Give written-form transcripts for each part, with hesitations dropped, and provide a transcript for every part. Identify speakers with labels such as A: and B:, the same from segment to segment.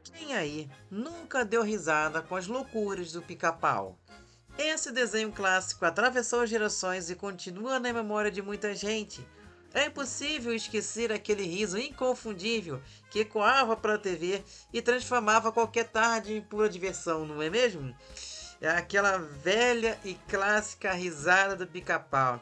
A: Quem aí nunca deu risada com as loucuras do Pica-Pau? Esse desenho clássico atravessou gerações e continua na memória de muita gente. É impossível esquecer aquele riso inconfundível que ecoava para a TV e transformava qualquer tarde em pura diversão, não é mesmo? É aquela velha e clássica risada do Pica-Pau.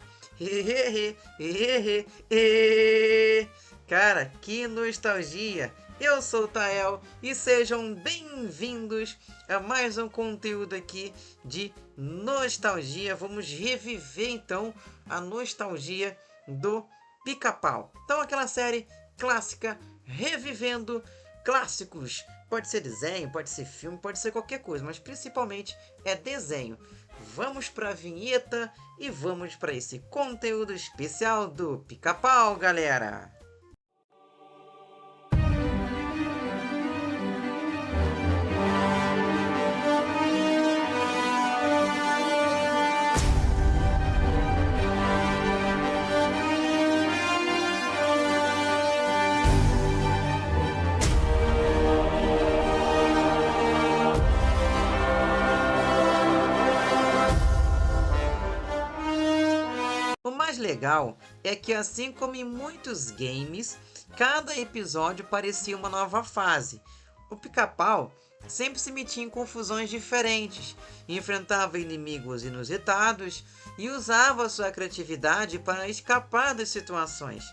A: Cara, que nostalgia! Eu sou o Tael e sejam bem-vindos a mais um conteúdo aqui de nostalgia. Vamos reviver então a nostalgia do Pica-Pau. Então, aquela série clássica revivendo clássicos. Pode ser desenho, pode ser filme, pode ser qualquer coisa, mas principalmente é desenho. Vamos para a vinheta e vamos para esse conteúdo especial do Pica-Pau, galera! O mais legal é que, assim como em muitos games, cada episódio parecia uma nova fase. O Pica-Pau sempre se metia em confusões diferentes, enfrentava inimigos inusitados e usava sua criatividade para escapar das situações.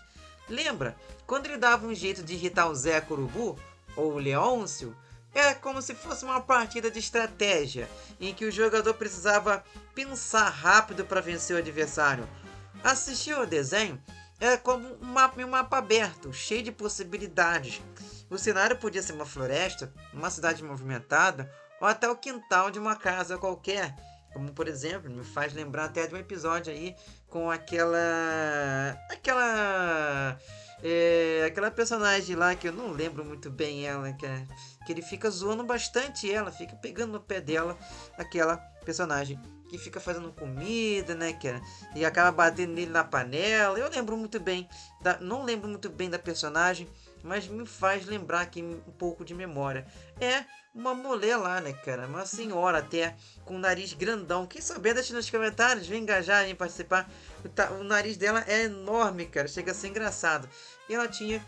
A: Lembra quando ele dava um jeito de irritar o Zé Curubu ou o Leôncio? É como se fosse uma partida de estratégia, em que o jogador precisava pensar rápido para vencer o adversário. Assistir ao desenho é como um mapa aberto, cheio de possibilidades. O cenário podia ser uma floresta, uma cidade movimentada ou até o quintal de uma casa qualquer. Como, por exemplo, me faz lembrar até de um episódio aí com aquela personagem lá que eu não lembro muito bem ela, que ele fica zoando bastante ela, fica pegando no pé dela, aquela personagem que fica fazendo comida, né, e acaba batendo nele na panela. Eu lembro muito bem, não lembro muito bem da personagem, mas me faz lembrar aqui um pouco de memória. É uma mulher lá, né, cara, uma senhora até, com o nariz grandão. Quem souber, deixa nos comentários, vem engajar, vem participar. O nariz dela é enorme, cara, chega a ser engraçado. E ela tinha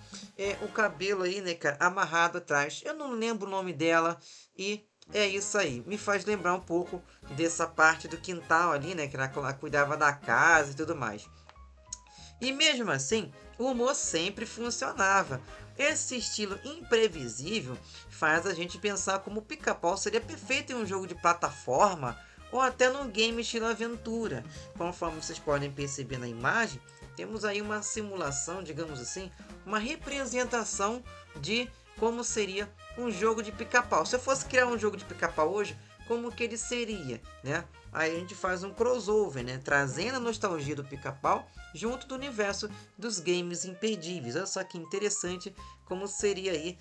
A: o cabelo aí, né, cara, amarrado atrás. Eu não lembro o nome dela e é isso aí. Me faz lembrar um pouco dessa parte do quintal ali, né, que ela cuidava da casa e tudo mais. E mesmo assim, o humor sempre funcionava. Esse estilo imprevisível faz a gente pensar como o Pica-Pau seria perfeito em um jogo de plataforma ou até num game estilo aventura. Conforme vocês podem perceber na imagem, temos aí uma simulação, digamos assim, uma representação de como seria um jogo de Pica-Pau. Se eu fosse criar um jogo de Pica-Pau hoje, como que ele seria, né? Aí a gente faz um crossover, né? Trazendo a nostalgia do Pica-Pau junto do universo dos games imperdíveis. Olha só que interessante como seria aí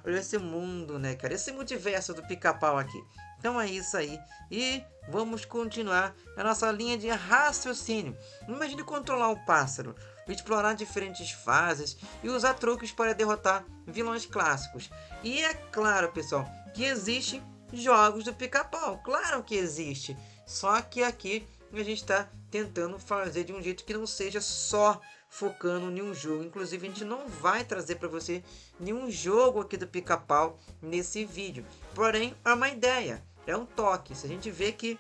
A: esse mundo, né, cara? Esse multiverso do Pica-Pau aqui. Então é isso aí. E vamos continuar a nossa linha de raciocínio. Imagine controlar o pássaro, explorar diferentes fases e usar truques para derrotar vilões clássicos. E é claro, pessoal, que existem jogos do Pica-Pau. Claro que existe. Só que aqui a gente está tentando fazer de um jeito que não seja só focando em um jogo. Inclusive, a gente não vai trazer para você nenhum jogo aqui do Pica-Pau nesse vídeo. Porém, é uma ideia, é um toque. Se a gente vê que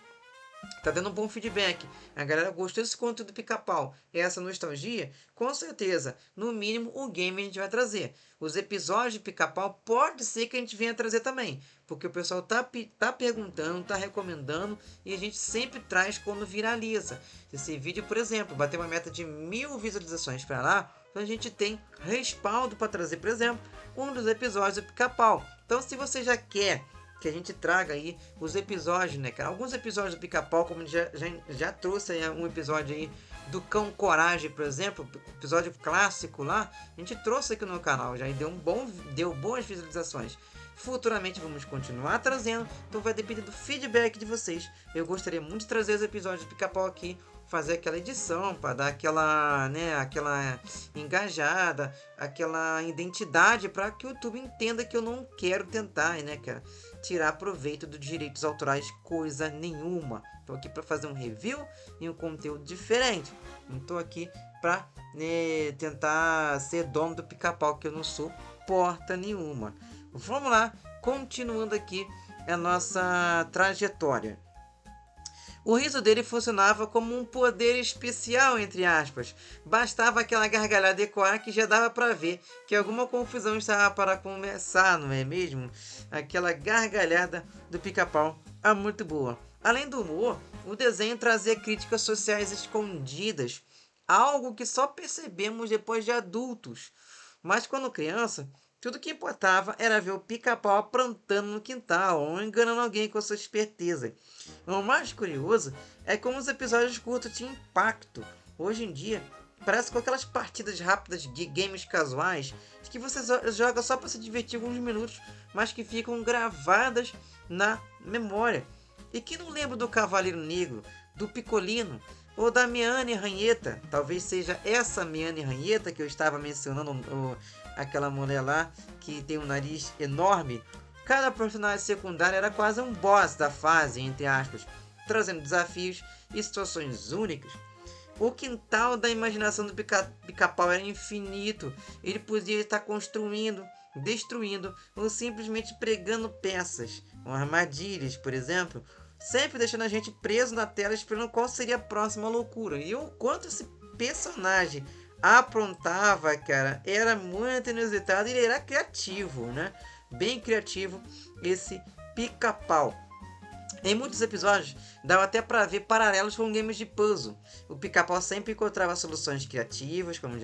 A: tá dando um bom feedback, a galera gostou desse conteúdo do Pica-Pau, essa nostalgia, com certeza, no mínimo o game a gente vai trazer. Os episódios de Pica-Pau pode ser que a gente venha trazer também, porque o pessoal tá perguntando, tá recomendando e a gente sempre traz quando viraliza. Esse vídeo, por exemplo, bateu uma meta de 1000 visualizações para lá, então a gente tem respaldo para trazer, por exemplo, um dos episódios do Pica-Pau. Então, se você já quer que a gente traga aí os episódios, né, cara? Alguns episódios do Pica-Pau, como já trouxe aí um episódio aí do Cão Coragem, por exemplo, episódio clássico lá, a gente trouxe aqui no canal já e deu boas visualizações. Futuramente vamos continuar trazendo, então vai depender do feedback de vocês. Eu gostaria muito de trazer os episódios do Pica-Pau aqui, fazer aquela edição, para dar aquela, né, aquela engajada, aquela identidade, para que o YouTube entenda que eu não quero tentar, né, cara, tirar proveito dos direitos autorais, coisa nenhuma. Estou aqui para fazer um review e um conteúdo diferente. Não estou aqui para, né, tentar ser dono do Pica-Pau, que eu não sou porta nenhuma. Vamos lá, continuando aqui a nossa trajetória. O riso dele funcionava como um poder especial, entre aspas. Bastava aquela gargalhada ecoar que já dava para ver que alguma confusão estava para começar, não é mesmo? Aquela gargalhada do Pica-Pau é muito boa. Além do humor, o desenho trazia críticas sociais escondidas, algo que só percebemos depois de adultos. Mas quando criança, tudo que importava era ver o Pica-Pau aprontando no quintal ou enganando alguém com sua esperteza. O mais curioso é como os episódios curtos tinham impacto. Hoje em dia, parece com aquelas partidas rápidas de games casuais que você joga só para se divertir alguns minutos, mas que ficam gravadas na memória. E quem não lembra do Cavaleiro Negro, do Picolino ou da Miane Ranheta? Talvez seja essa Miane Ranheta que eu estava mencionando, aquela mulher lá que tem um nariz enorme. Cada personagem secundário era quase um boss da fase, entre aspas, trazendo desafios e situações únicas. O quintal da imaginação do Pica-Pau era infinito. Ele podia estar construindo, destruindo ou simplesmente pregando peças, ou armadilhas, por exemplo, sempre deixando a gente preso na tela esperando qual seria a próxima loucura. E o quanto esse personagem aprontava, cara, era muito inusitado e ele era criativo, né? Bem criativo esse Pica-Pau. Em muitos episódios, dava até para ver paralelos com games de puzzle. O Pica-Pau sempre encontrava soluções criativas, como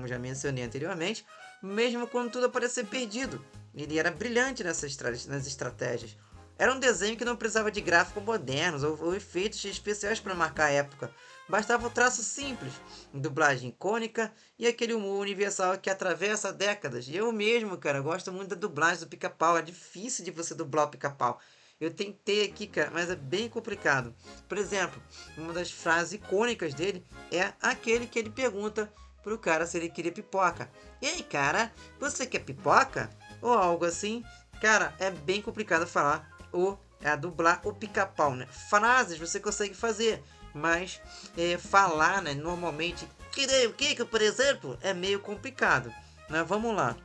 A: já mencionei anteriormente, mesmo quando tudo parecia perdido. Ele era brilhante nas estratégias. Era um desenho que não precisava de gráficos modernos ou efeitos especiais para marcar a época. Bastava o traço simples, dublagem icônica e aquele humor universal que atravessa décadas. E eu mesmo, cara, gosto muito da dublagem do Pica-Pau. É difícil de você dublar o Pica-Pau. Eu tentei aqui, cara, mas é bem complicado. Por exemplo, uma das frases icônicas dele é aquele que ele pergunta pro cara se ele queria pipoca. E aí, cara, você quer pipoca? Ou algo assim. Cara, é bem complicado falar dublar o Pica-Pau, né? Frases você consegue fazer, mas falar, né, normalmente, que por exemplo, é meio complicado, né? Vamos lá.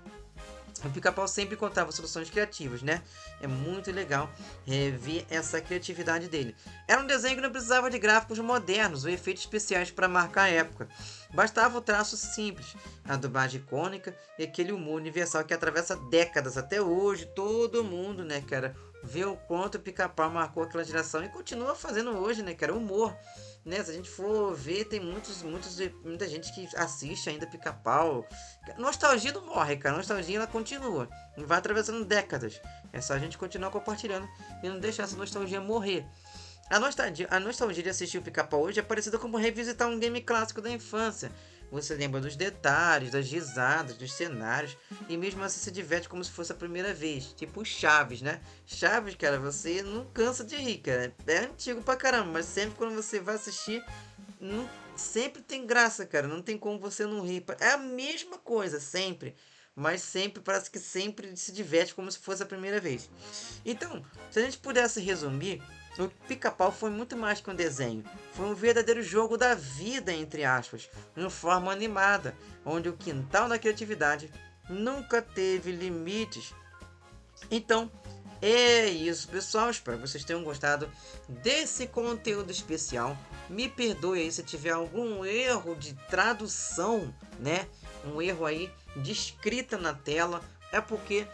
A: O Pica-Pau sempre encontrava soluções criativas, né? É muito legal ver essa criatividade dele. Era um desenho que não precisava de gráficos modernos ou efeitos especiais para marcar a época. Bastava o traço simples, a dublagem icônica e aquele humor universal que atravessa décadas até hoje. Todo mundo, né, cara, vê o quanto o Pica-Pau marcou aquela geração e continua fazendo hoje, né, cara? Humor. Né, se a gente for ver, tem muita gente que assiste ainda Pica-Pau. Nostalgia não morre, cara. Nostalgia ela continua. Vai atravessando décadas. É só a gente continuar compartilhando e não deixar essa nostalgia morrer. A nostalgia de assistir o Pica-Pau hoje é parecida como revisitar um game clássico da infância. Você lembra dos detalhes, das risadas, dos cenários e mesmo assim se diverte como se fosse a primeira vez. Tipo Chaves, né? Chaves, cara, você não cansa de rir, cara. É antigo pra caramba, mas sempre quando você vai assistir, sempre tem graça, cara. Não tem como você não rir. É a mesma coisa, sempre. Mas sempre, parece que sempre se diverte como se fosse a primeira vez. Então, se a gente pudesse resumir, o Pica-Pau foi muito mais que um desenho. Foi um verdadeiro jogo da vida, entre aspas, em forma animada, onde o quintal da criatividade nunca teve limites. Então, é isso, pessoal. Espero que vocês tenham gostado desse conteúdo especial. Me perdoe aí se tiver algum erro de tradução, né? Um erro aí de escrita na tela. É porque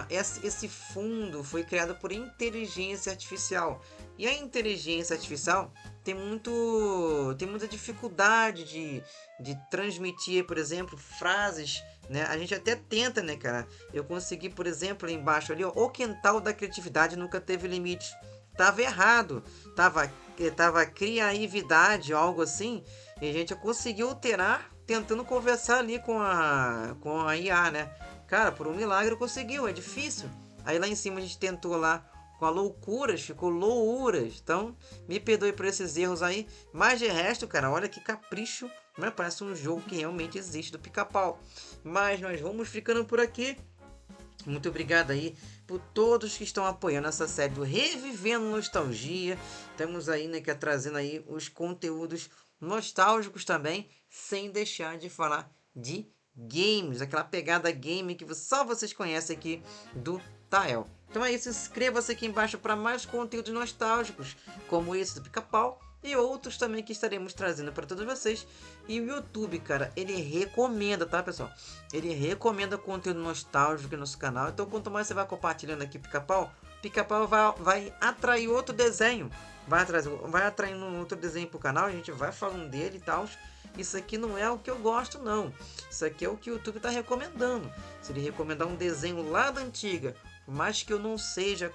A: esse fundo foi criado por inteligência artificial. E a inteligência artificial tem muita dificuldade de transmitir, por exemplo, frases, né? A gente até tenta, né, cara? Eu consegui, por exemplo, ali embaixo ali, ó, o quintal da criatividade nunca teve limites. Tava errado. Tava criatividade, algo assim. E a gente conseguiu alterar tentando conversar ali com a IA, né? Cara, por um milagre conseguiu, é difícil. Aí lá em cima a gente tentou lá com a loucuras, ficou loucuras. Então, me perdoe por esses erros aí. Mas de resto, cara, olha que capricho, né? Parece um jogo que realmente existe do Pica-Pau. Mas nós vamos ficando por aqui. Muito obrigado aí por todos que estão apoiando essa série do Revivendo Nostalgia. Estamos aí, né, que é trazendo aí os conteúdos nostálgicos também, sem deixar de falar de games, aquela pegada game que só vocês conhecem aqui do Tael. Então é isso, inscreva-se aqui embaixo para mais conteúdos nostálgicos, como esse do Pica-Pau e outros também que estaremos trazendo para todos vocês. E o YouTube, cara, ele recomenda, tá, pessoal? Ele recomenda conteúdo nostálgico no nosso canal. Então, quanto mais você vai compartilhando aqui Pica-Pau, Pica-Pau vai atrair outro desenho. Vai atraindo um outro desenho pro canal, a gente vai falando dele e tal. Isso aqui não é o que eu gosto, não. Isso aqui é o que o YouTube está recomendando. Se ele recomendar um desenho lá da antiga, por mais que eu não seja,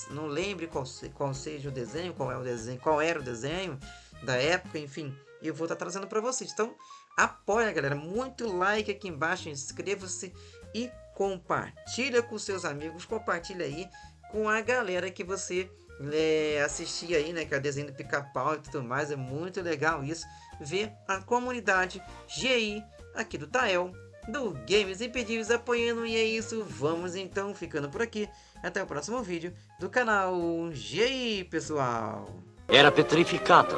A: não lembre qual seja o desenho, qual era o desenho da época, enfim, eu vou estar trazendo para vocês. Então, apoia, galera. Muito like aqui embaixo, inscreva-se e compartilha com seus amigos. Compartilha aí com a galera que você assistir aí, né, que é o desenho do Pica-Pau e tudo mais. É muito legal isso, ver a comunidade GI aqui do Tael, do Games Imperdíveis, apoiando. E é isso, vamos então ficando por aqui. Até o próximo vídeo do canal GI, pessoal.
B: Era petrificata.